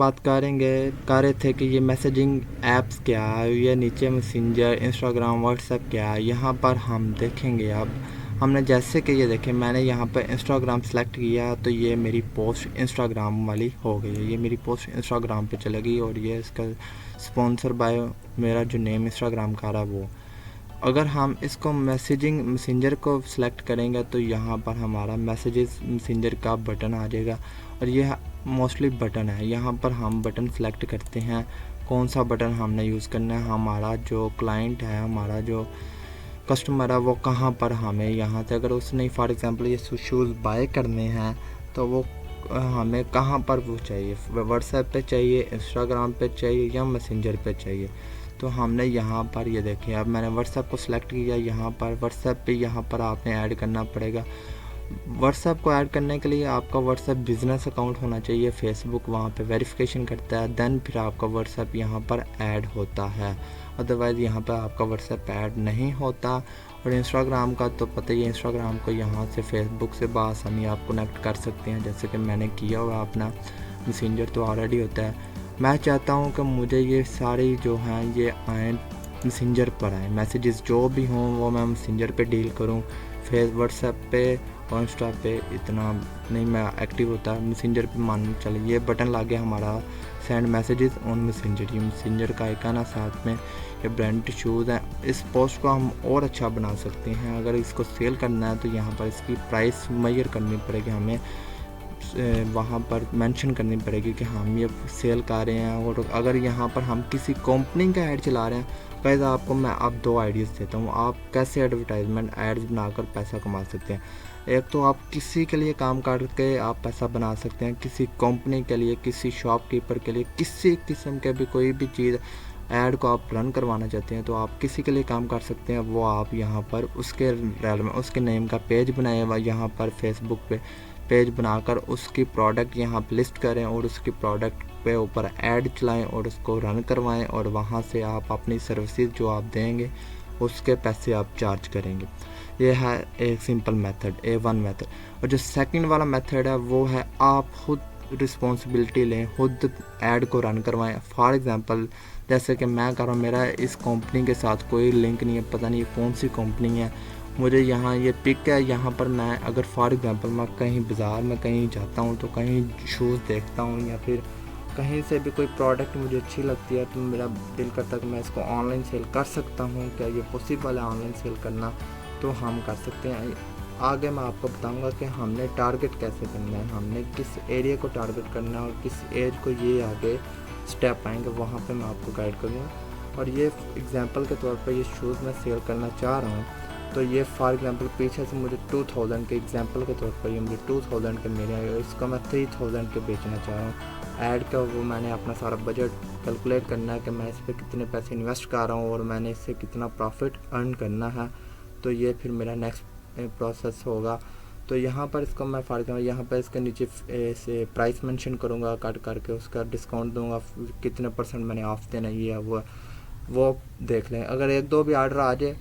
बात कर रहे थे कि ये मैसेजिंग ऐप्स क्या है, ये नीचे मैसेंजर, इंस्टाग्राम, व्हाट्सएप क्या है। यहाँ पर हम देखेंगे। अब हमने जैसे कि ये देखें, मैंने यहाँ पर इंस्टाग्राम सेलेक्ट किया तो ये मेरी पोस्ट इंस्टाग्राम वाली हो गई है। ये मेरी पोस्ट इंस्टाग्राम पे चलेगी और ये इसका स्पॉन्सर बाय मेरा जो नेम इंस्टाग्राम का रहा वो। अगर हम इसको मैसेंजर को सिलेक्ट करेंगे तो यहाँ पर हमारा मैसेजेस मैसेंजर का बटन आ जाएगा और ये मोस्टली बटन है। यहाँ पर हम बटन सेलेक्ट करते हैं कौन सा बटन हमने यूज़ करना है। हमारा जो क्लाइंट है, हमारा जो कस्टमर है, वो कहाँ पर हमें यहाँ से अगर उसने फॉर एग्ज़ाम्पल ये शूज़ बाय करने हैं तो वो हमें कहाँ पर वो चाहिए, व्हाट्सएप पे चाहिए, इंस्टाग्राम पे चाहिए या मैसेंजर पे चाहिए। तो हमने यहाँ पर ये देखें, अब मैंने व्हाट्सएप को सिलेक्ट किया। यहाँ पर व्हाट्सएप पे यहाँ पर आपने ऐड करना पड़ेगा। व्हाट्सएप को ऐड करने के लिए आपका व्हाट्सएप बिज़नेस अकाउंट होना चाहिए। फेसबुक वहाँ पे वेरिफिकेशन करता है, देन फिर आपका व्हाट्सएप यहाँ पर ऐड होता है। अदरवाइज़ यहाँ पर आपका व्हाट्सएप ऐड नहीं होता। और इंस्टाग्राम का तो पता ही है, इंस्टाग्राम को यहाँ से फेसबुक से बआसानी आप कनेक्ट कर सकते हैं, जैसे कि मैंने किया हुआ। अपना मैसेंजर तो ऑलरेडी होता है। मैं चाहता हूँ कि मुझे ये सारी जो हैं ये आएँ मैसेंजर पर आएँ, मैसेजेस जो भी हों वो मैं मैसेंजर पे डील करूँ। व्हाट्सएप पे और इंस्टा पे इतना नहीं मैं एक्टिव होता। मैसेंजर पे मान चलिए ये बटन ला गया हमारा सेंड मैसेजेस ऑन मैसेंजर। ये मैसेंजर का आइकन है, साथ में ये ब्रांडेड शूज़ हैं। इस पोस्ट को हम और अच्छा बना सकते हैं। अगर इसको सेल करना है तो यहाँ पर इसकी प्राइस मेजर करनी पड़ेगी, हमें वहाँ पर मेंशन करनी पड़ेगी कि हम ये सेल कर रहे हैं। और अगर यहाँ पर हम किसी कंपनी का ऐड चला रहे हैं, गाइस आपको मैं अब 2 आइडियाज़ देता हूँ आप कैसे एडवर्टाइजमेंट एड्स बनाकर पैसा कमा सकते हैं। एक तो आप किसी के लिए काम करके आप पैसा बना सकते हैं, किसी कंपनी के लिए, किसी शॉपकीपर के लिए, किसी किस्म के भी कोई भी चीज़ ऐड को आप रन करवाना चाहते हैं तो आप किसी के लिए काम कर सकते हैं। वो आप यहाँ पर उसके नेम का पेज बनाए हुआ, यहाँ पर फेसबुक पे पेज बनाकर उसकी प्रोडक्ट यहाँ पे लिस्ट करें और उसकी प्रोडक्ट पे ऊपर ऐड चलाएं और उसको रन करवाएं और वहाँ से आप अपनी सर्विसेज जो आप देंगे उसके पैसे आप चार्ज करेंगे। ये है एक सिंपल मेथड, A1 मेथड। और जो सेकंड वाला मेथड है वो है आप खुद रिस्पॉन्सिबिलिटी लें, खुद ऐड को रन करवाएं। फॉर एग्ज़ाम्पल जैसे कि मैं कर रहा हूँ, मेरा इस कंपनी के साथ कोई लिंक नहीं है, पता नहीं कौन सी कंपनी है। मुझे यहाँ ये पिक है, यहाँ पर मैं अगर फॉर एग्ज़ाम्पल मैं कहीं बाज़ार में कहीं जाता हूँ तो कहीं शूज़ देखता हूँ या फिर कहीं से भी कोई प्रोडक्ट मुझे अच्छी लगती है तो मेरा दिल करता है कि मैं इसको ऑनलाइन सेल कर सकता हूँ। क्या ये पॉसिबल है ऑनलाइन सेल करना? तो हम कर सकते हैं। आगे मैं आपको बताऊंगा कि हमने टारगेट कैसे करना है, हमने किस एरिया को टारगेट करना है और किस एज को ये आगे स्टेप आएंगे वहाँ पे मैं आपको गाइड करूँगा। और ये एग्ज़ाम्पल के तौर पर ये शूज़ मैं सेल करना चाह रहा हूँ तो ये फॉर एग्ज़ाम्पल पीछे से मुझे 2000 के एग्ज़ाम्पल के तौर पर ये मुझे 2000 के मेरे आए, इसको मैं 3000 के बेचना चाह रहा हूँ। ऐड का वो मैंने अपना सारा बजट कैलकुलेट करना है कि मैं इस पर कितने पैसे इन्वेस्ट कर रहा हूँ और मैंने इससे कितना प्रॉफिट अर्न करना है। तो ये फिर मेरा नेक्स्ट प्रोसेस होगा। तो यहाँ पर इसको मैं फॉर एग्जाम्पल यहाँ पर इसके नीचे से प्राइस मेंशन करूँगा, कट करके उसका डिस्काउंट दूँगा, कितने % मैंने ऑफ देना ये है वो देख लें। अगर 1-2 भी आर्डर आ जाए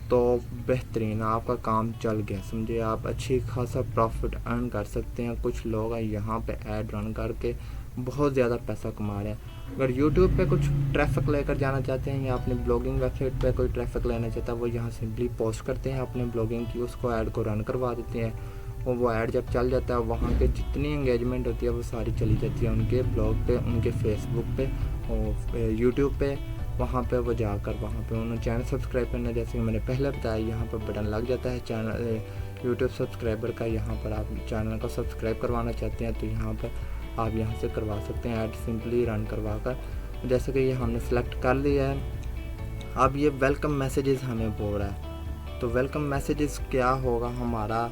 तो बेहतरीन, आपका काम चल गया, समझे। आप अच्छी खासा प्रॉफिट अर्न कर सकते हैं। कुछ लोग हैं यहाँ पे ऐड रन करके बहुत ज़्यादा पैसा कमा रहे हैं। अगर YouTube पे कुछ ट्रैफिक लेकर जाना चाहते हैं या अपनी ब्लॉगिंग वेबसाइट पे कोई ट्रैफिक लेना चाहता है, वो यहाँ सिंपली पोस्ट करते हैं अपने ब्लॉगिंग की, उसको ऐड को रन करवा देते हैं और वो ऐड जब चल जाता है वहाँ के जितनी इंगेजमेंट होती है वो सारी चली जाती है उनके ब्लॉग पे, उनके फेसबुक पे और यूट्यूब पे। वहाँ पे वो जाकर वहाँ पे उन्होंने चैनल सब्सक्राइब करना, जैसे कि मैंने पहले बताया, यहाँ पर बटन लग जाता है चैनल यूट्यूब सब्सक्राइबर का। यहाँ पर आप चैनल को सब्सक्राइब करवाना चाहते हैं तो यहाँ पर आप यहाँ से करवा सकते हैं ऐड सिंपली रन करवा कर। जैसे कि ये हमने सेलेक्ट कर लिया है। अब ये वेलकम मैसेजेस हमें बोल रहा है, तो वेलकम मैसेजेस क्या होगा हमारा,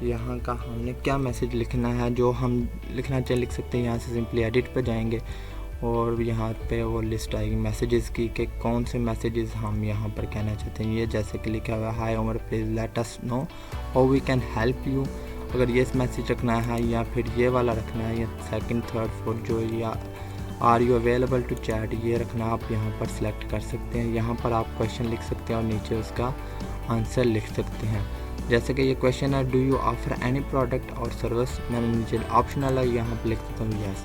यहाँ का हमने क्या मैसेज लिखना है, जो हम लिखना चाहे लिख सकते हैं। यहाँ से सिंपली एडिट पे जाएंगे और यहाँ पे वो लिस्ट आएगी मैसेजेस की कि कौन से मैसेजेस हम यहाँ पर कहना चाहते हैं। ये जैसे कि लिखा हुआ है hi Umar please let us know how we can help you. अगर ये मैसेज रखना है या फिर ये वाला रखना है या सेकंड थर्ड फोर्थ जो या are you available to chat ये रखना, आप यहाँ पर सिलेक्ट कर सकते हैं। यहाँ पर आप क्वेश्चन लिख सकते हैं और नीचे उसका आंसर लिख सकते हैं। जैसे कि ये क्वेश्चन है do you offer any product और सर्विस, मैंने नीचे ऑप्शनल है यहाँ पर लिख सकता हूँ yes.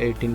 18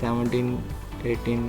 17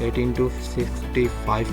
18 to 65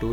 2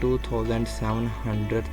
2700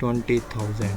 20,000،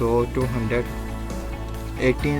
218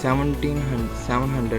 700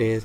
days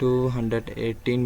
218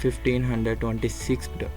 1526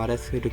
RS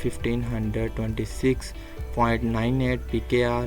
1526.98 PKR،